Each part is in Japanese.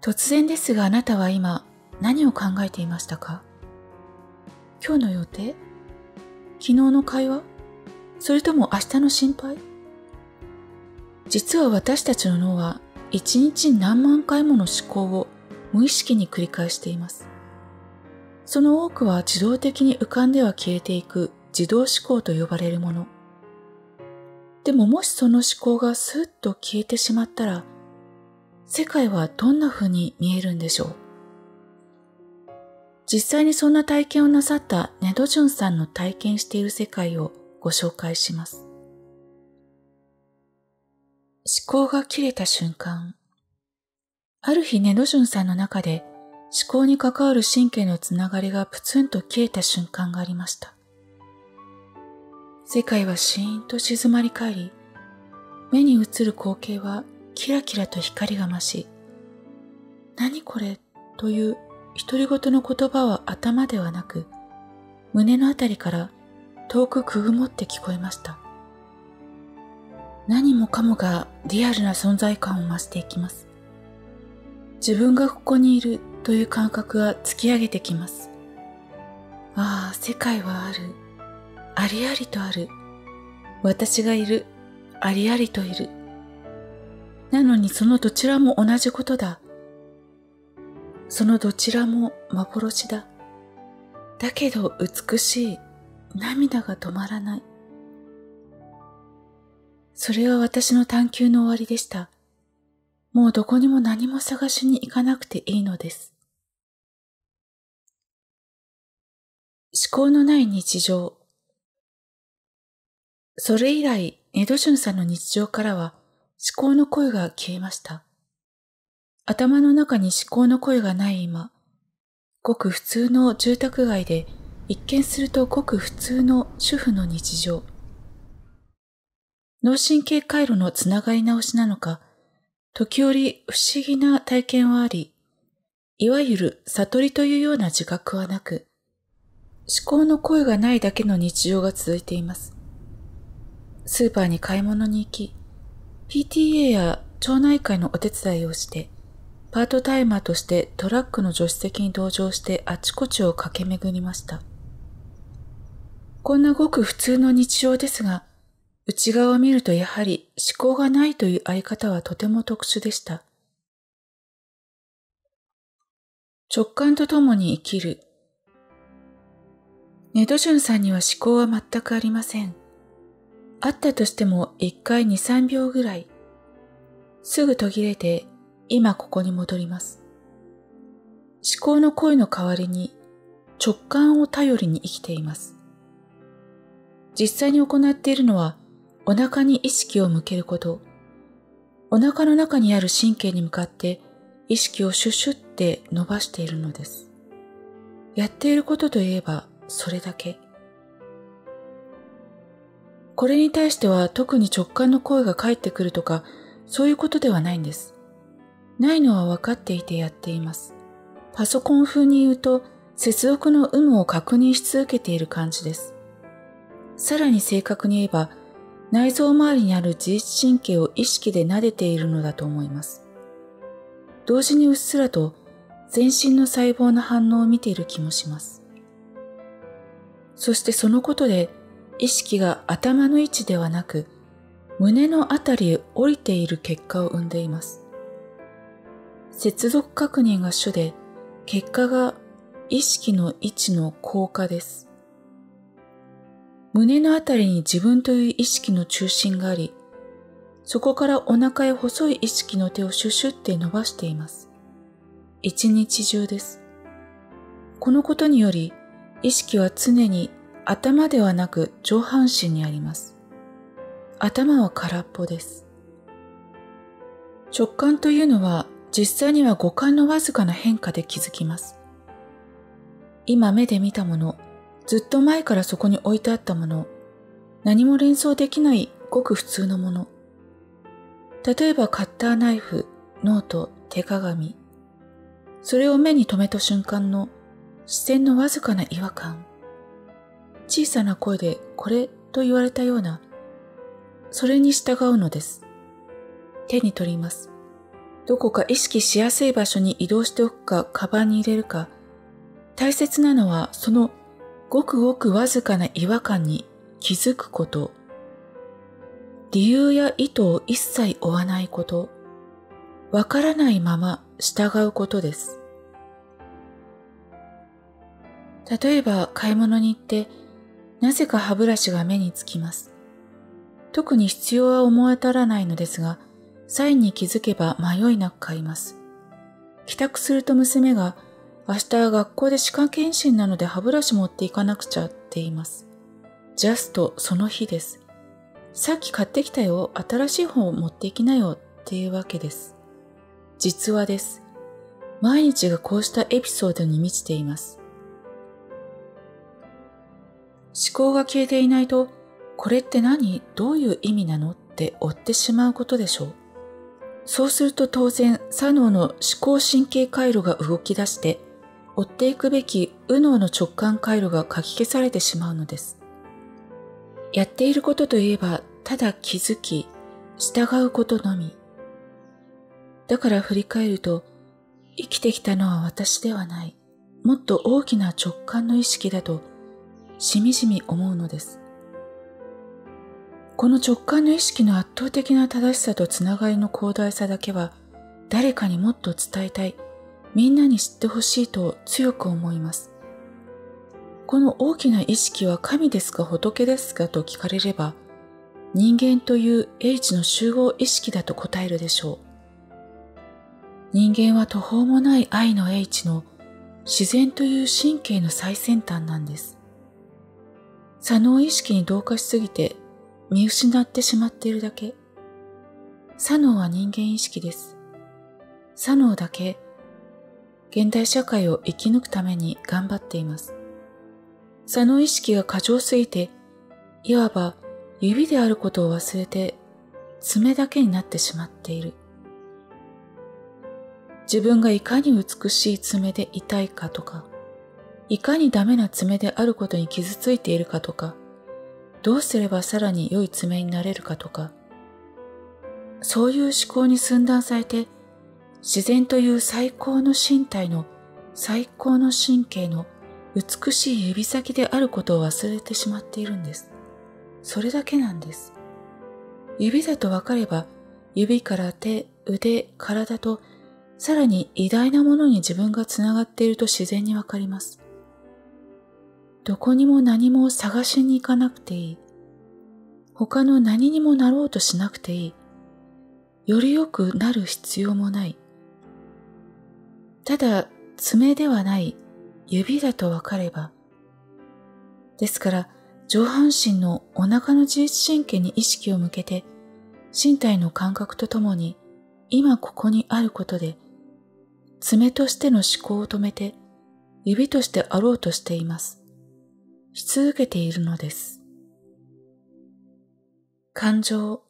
突然ですがあなたは今何を考えていましたか？今日の予定？昨日の会話？それとも明日の心配？実は私たちの脳は一日に何万回もの思考を無意識に繰り返しています。その多くは自動的に浮かんでは消えていく自動思考と呼ばれるもの。でももしその思考がスーッと消えてしまったら、世界はどんな風に見えるんでしょう。実際にそんな体験をなさったネドジュンさんの体験している世界をご紹介します。思考が切れた瞬間。ある日ネドジュンさんの中で思考に関わる神経のつながりがプツンと切れた瞬間がありました。世界はシーンと静まり返り、目に映る光景はキラキラと光が増し、何これという独り言の言葉は頭ではなく、胸のあたりから遠くくぐもって聞こえました。何もかもがリアルな存在感を増していきます。自分がここにいるという感覚が突き上げてきます。ああ、世界はある。ありありとある。私がいる。ありありといる。なのにそのどちらも同じことだ。そのどちらも幻だ。だけど美しい。涙が止まらない。それは私の探求の終わりでした。もうどこにも何も探しに行かなくていいのです。思考のない日常。それ以来、ネドジュンさんの日常からは思考の声が消えました。頭の中に思考の声がない今、ごく普通の住宅街で一見するとごく普通の主婦の日常。脳神経回路のつながり直しなのか、時折不思議な体験はあり、いわゆる悟りというような自覚はなく、思考の声がないだけの日常が続いています。スーパーに買い物に行き、PTA や町内会のお手伝いをして、パートタイマーとしてトラックの助手席に同乗してあちこちを駆け巡りました。こんなごく普通の日常ですが、内側を見るとやはり思考がないというあり方はとても特殊でした。直感とともに生きる。ネドジュンさんには思考は全くありません。あったとしても1回2、3秒ぐらい。すぐ途切れて今ここに戻ります。思考の声の代わりに直感を頼りに生きています。実際に行っているのはお腹に意識を向けること。お腹の中にある神経に向かって意識をシュッシュって伸ばしているのです。やっていることといえばそれだけ。これに対しては特に直感の声が返ってくるとかそういうことではないんです。ないのは分かっていてやっています。パソコン風に言うと接続の有無を確認し続けている感じです。さらに正確に言えば内臓周りにある自律神経を意識で撫でているのだと思います。同時にうっすらと全身の細胞の反応を見ている気もします。そしてそのことで意識が頭の位置ではなく胸のあたりへ降りている結果を生んでいます。接続確認が主で結果が意識の位置の効果です。胸のあたりに自分という意識の中心があり、そこからお腹へ細い意識の手をシュシュって伸ばしています。一日中です。このことにより、意識は常に頭ではなく上半身にあります。頭は空っぽです。直感というのは実際には五感のわずかな変化で気づきます。今目で見たもの、ずっと前からそこに置いてあったもの、何も連想できないごく普通のもの。例えばカッターナイフ、ノート、手鏡。それを目に留めた瞬間の視線のわずかな違和感。小さな声でこれと言われたような、それに従うのです。手に取ります。どこか意識しやすい場所に移動しておくか、カバンに入れるか、大切なのはそのごくごくわずかな違和感に気づくこと、理由や意図を一切追わないこと、わからないまま従うことです。例えば買い物に行って、なぜか歯ブラシが目につきます。特に必要は思い当たらないのですが、サインに気づけば迷いなく買います。帰宅すると娘が、明日は学校で歯科検診なので歯ブラシ持っていかなくちゃって言います。ジャストその日です。さっき買ってきたよ、新しい本を持っていきなよっていうわけです。実話です。毎日がこうしたエピソードに満ちています。思考が消えていないと、これって何？どういう意味なの？って追ってしまうことでしょう。そうすると当然、左脳の思考神経回路が動き出して、追っていくべき右脳の直感回路がかき消されてしまうのです。やっていることといえば、ただ気づき、従うことのみ。だから振り返ると、生きてきたのは私ではない。もっと大きな直感の意識だと、しみじみ思うのです。この直感の意識の圧倒的な正しさとつながりの広大さだけは、誰かにもっと伝えたい、みんなに知ってほしいと強く思います。この大きな意識は神ですか仏ですかと聞かれれば、人間という英知の集合意識だと答えるでしょう。人間は途方もない愛の英知の自然という神経の最先端なんです。左脳意識に同化しすぎて見失ってしまっているだけ。左脳は人間意識です。左脳だけ現代社会を生き抜くために頑張っています。左脳意識が過剰すぎて、いわば指であることを忘れて爪だけになってしまっている。自分がいかに美しい爪でいたいかとか、いかにダメな爪であることに傷ついているかとか、どうすればさらに良い爪になれるかとか、そういう思考に寸断されて、自然という最高の身体の最高の神経の美しい指先であることを忘れてしまっているんです。それだけなんです。指だと分かれば、指から手、腕、体と、さらに偉大なものに自分がつながっていると自然に分かります。どこにも何も探しに行かなくていい。他の何にもなろうとしなくていい。より良くなる必要もない。ただ、爪ではない指だと分かれば。ですから、上半身のお腹の自律神経に意識を向けて、身体の感覚とともに、今ここにあることで、爪としての思考を止めて、指としてあろうとしています。し続けているのです。感情。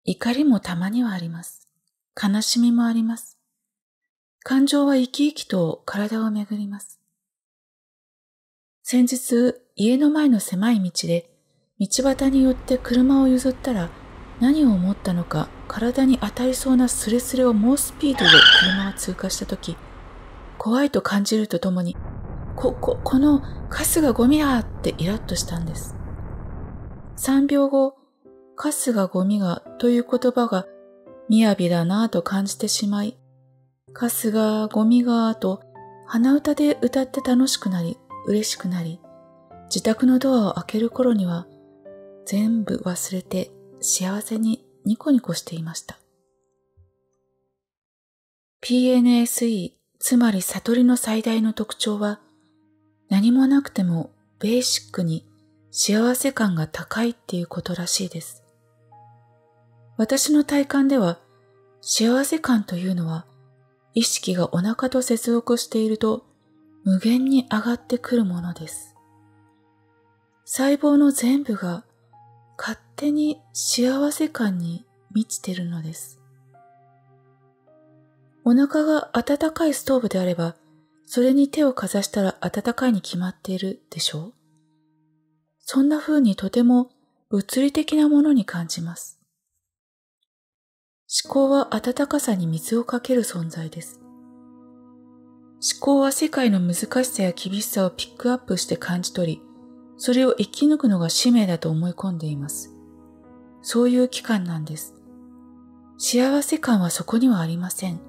怒りもたまにはあります。悲しみもあります。感情は生き生きと体を巡ります。先日、家の前の狭い道で、道端に寄って車を譲ったら、何を思ったのか、体に当たりそうなスレスレを猛スピードで車が通過したとき、怖いと感じるとともに、このカスがゴミだってイラッとしたんです。3秒後、カスがゴミがという言葉が雅だなぁと感じてしまい、カスがゴミがと鼻歌で歌って楽しくなり、嬉しくなり、自宅のドアを開ける頃には全部忘れて幸せにニコニコしていました。PNSE、つまり悟りの最大の特徴は、何もなくてもベーシックに幸せ感が高いっていうことらしいです。私の体感では、幸せ感というのは、意識がお腹と接続していると無限に上がってくるものです。細胞の全部が勝手に幸せ感に満ちているのです。お腹が温かいストーブであれば、それに手をかざしたら温かいに決まっているでしょう？そんな風にとても物理的なものに感じます。思考は温かさに水をかける存在です。思考は世界の難しさや厳しさをピックアップして感じ取り、それを生き抜くのが使命だと思い込んでいます。そういう期間なんです。幸せ感はそこにはありません。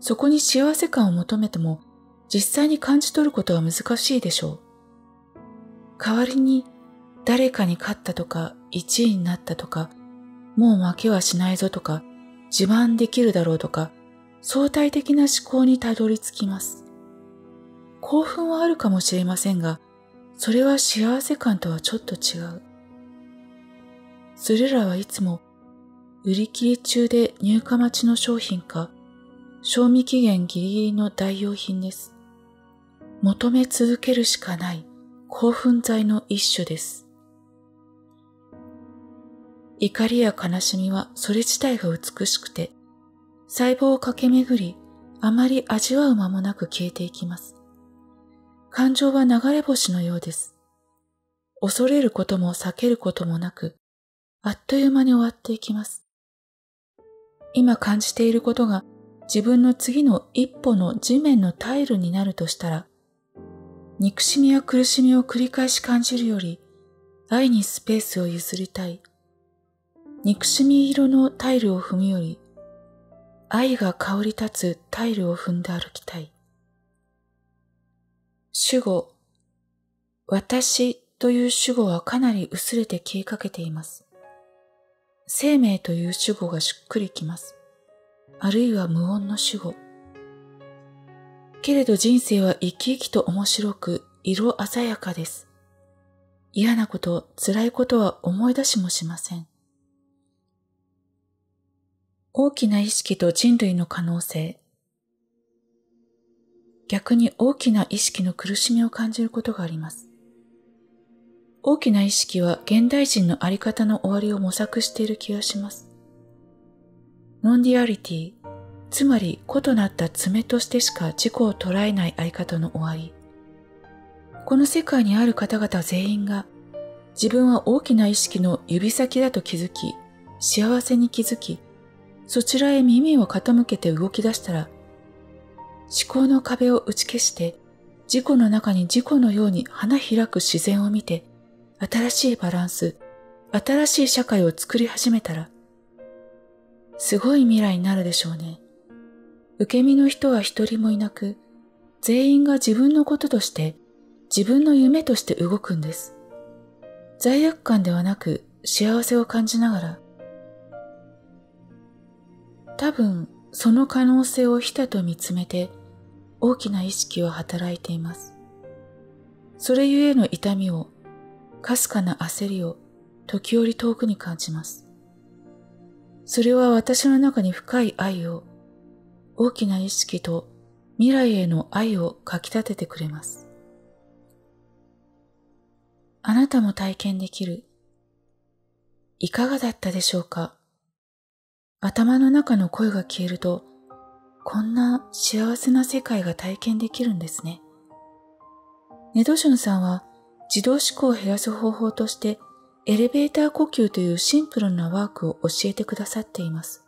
そこに幸せ感を求めても、実際に感じ取ることは難しいでしょう。代わりに、誰かに勝ったとか、1位になったとか、もう負けはしないぞとか、自慢できるだろうとか、相対的な思考にたどり着きます。興奮はあるかもしれませんが、それは幸せ感とはちょっと違う。それらはいつも売り切り中で入荷待ちの商品か、賞味期限ギリギリの代用品です。求め続けるしかない興奮剤の一種です。怒りや悲しみはそれ自体が美しくて、細胞を駆け巡り、あまり味わう間もなく消えていきます。感情は流れ星のようです。恐れることも避けることもなく、あっという間に終わっていきます。今感じていることが自分の次の一歩の地面のタイルになるとしたら、憎しみや苦しみを繰り返し感じるより、愛にスペースを譲りたい。憎しみ色のタイルを踏むより、愛が香り立つタイルを踏んで歩きたい。主語、私という主語はかなり薄れて消えかけています。生命という主語がしっくりきます。あるいは無音の主語。けれど人生は生き生きと面白く色鮮やかです。嫌なこと、辛いことは思い出しもしません。大きな意識と人類の可能性。逆に大きな意識の苦しみを感じることがあります。大きな意識は現代人のあり方の終わりを模索している気がします。ノンデュアリティ、つまり異なった爪としてしか自己を捉えないあり方の終わり。この世界にある方々全員が自分は大きな意識の指先だと気づき、幸せに気づき、そちらへ耳を傾けて動き出したら、思考の壁を打ち消して自己の中に自己のように花開く自然を見て、新しいバランス、新しい社会を作り始めたら、すごい未来になるでしょうね。受け身の人は一人もいなく、全員が自分のこととして、自分の夢として動くんです。罪悪感ではなく幸せを感じながら、多分その可能性をひたと見つめて、大きな意識は働いています。それゆえの痛みを、かすかな焦りを時折遠くに感じます。それは私の中に深い愛を、大きな意識と未来への愛をかき立ててくれます。あなたも体験できる。いかがだったでしょうか？頭の中の声が消えると、こんな幸せな世界が体験できるんですね。ネドションさんは自動思考を減らす方法としてエレベーター呼吸というシンプルなワークを教えてくださっています。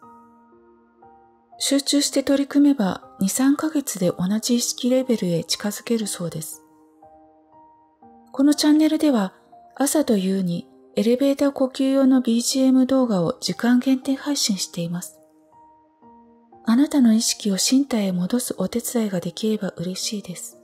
集中して取り組めば 2,3 ヶ月で同じ意識レベルへ近づけるそうです。このチャンネルでは朝と夕にエレベーター呼吸用の BGM 動画を時間限定配信しています。あなたの意識を身体へ戻すお手伝いができれば嬉しいです。